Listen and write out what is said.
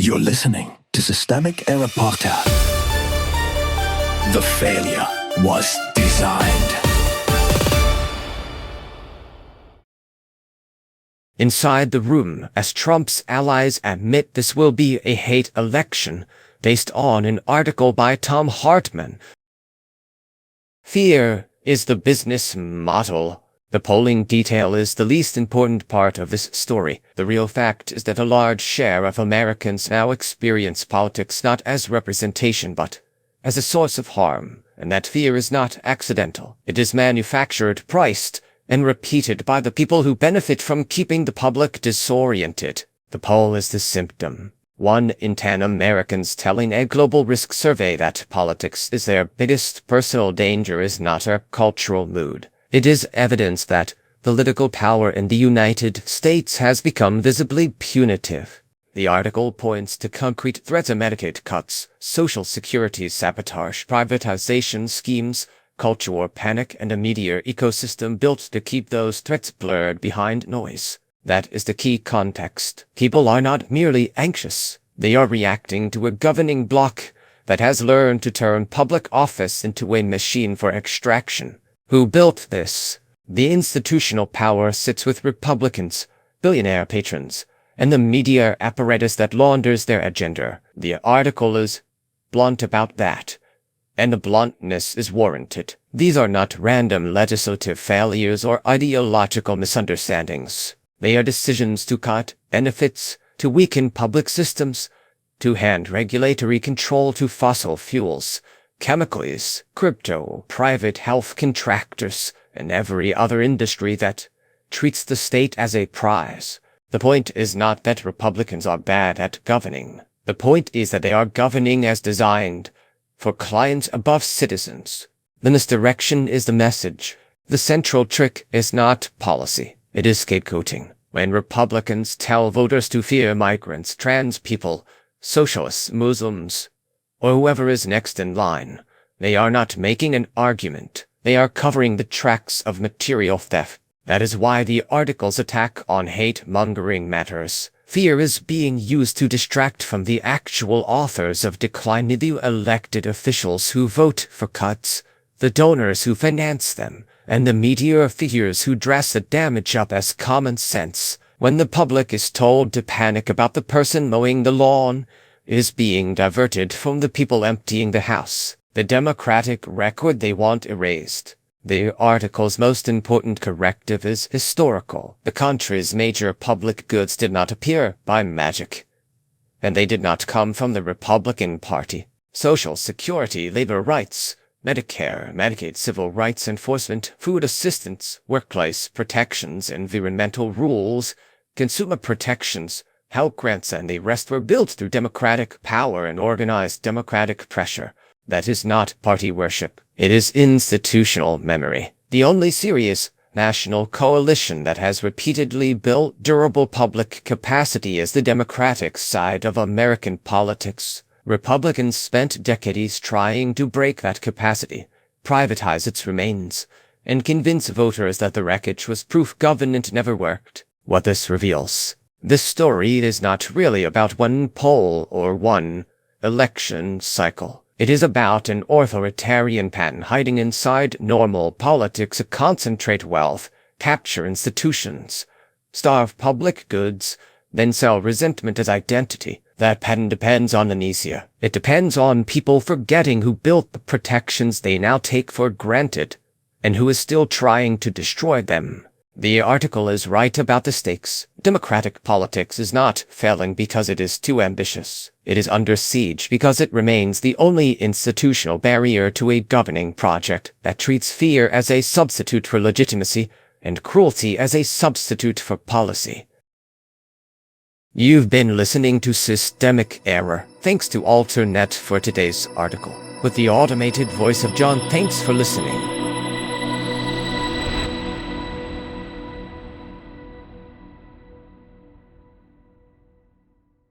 You're listening to Systemic Error Podcast. The failure was designed. Inside the room, as Trump's allies admit this will be a hate election, based on an article by Tom Hartman. Fear is the business model. The polling detail is the least important part of this story. The real fact is that a large share of Americans now experience politics not as representation but as a source of harm, and that fear is not accidental. It is manufactured, priced, and repeated by the people who benefit from keeping the public disoriented. The poll is the symptom. 1 in 10 Americans telling a global risk survey that politics is their biggest personal danger is not a cultural mood. It is evidence that political power in the United States has become visibly punitive. The article points to concrete threats of Medicaid cuts, Social Security sabotage, privatization schemes, culture war panic, and a media ecosystem built to keep those threats blurred behind noise. That is the key context. People are not merely anxious. They are reacting to a governing bloc that has learned to turn public office into a machine for extraction. Who built this? The institutional power sits with Republicans, billionaire patrons, and the media apparatus that launders their agenda. The article is blunt about that, and the bluntness is warranted. These are not random legislative failures or ideological misunderstandings. They are decisions to cut benefits, to weaken public systems, to hand regulatory control to fossil fuels, chemicals, crypto, private health contractors, and every other industry that treats the state as a prize. The point is not that Republicans are bad at governing. The point is that they are governing as designed, for clients above citizens. The misdirection is the message. The central trick is not policy. It is scapegoating. When Republicans tell voters to fear migrants, trans people, socialists, Muslims, or whoever is next in line, they are not making an argument. They are covering the tracks of material theft. That is why the article's attack on hate-mongering matters. Fear is being used to distract from the actual authors of decline, the elected officials who vote for cuts, the donors who finance them, and the media figures who dress the damage up as common sense. When the public is told to panic about the person mowing the lawn, it is being diverted from the people emptying the house, the democratic record they want erased. The article's most important corrective is historical. The country's major public goods did not appear by magic, and they did not come from the Republican Party. Social Security, labor rights, Medicare, Medicaid, civil rights enforcement, food assistance, workplace protections, environmental rules, consumer protections, health grants, and the rest were built through democratic power and organized democratic pressure. That is not party worship. It is institutional memory. The only serious national coalition that has repeatedly built durable public capacity is the Democratic side of American politics. Republicans spent decades trying to break that capacity, privatize its remains, and convince voters that the wreckage was proof government never worked. What this reveals. This story is not really about one poll or one election cycle. It is about an authoritarian pattern hiding inside normal politics to concentrate wealth, capture institutions, starve public goods, then sell resentment as identity. That pattern depends on amnesia. It depends on people forgetting who built the protections they now take for granted, and who is still trying to destroy them. The article is right about the stakes. Democratic politics is not failing because it is too ambitious. It is under siege because it remains the only institutional barrier to a governing project that treats fear as a substitute for legitimacy and cruelty as a substitute for policy. You've been listening to Systemic Error. Thanks to Alternet for today's article. With the automated voice of John, thanks for listening.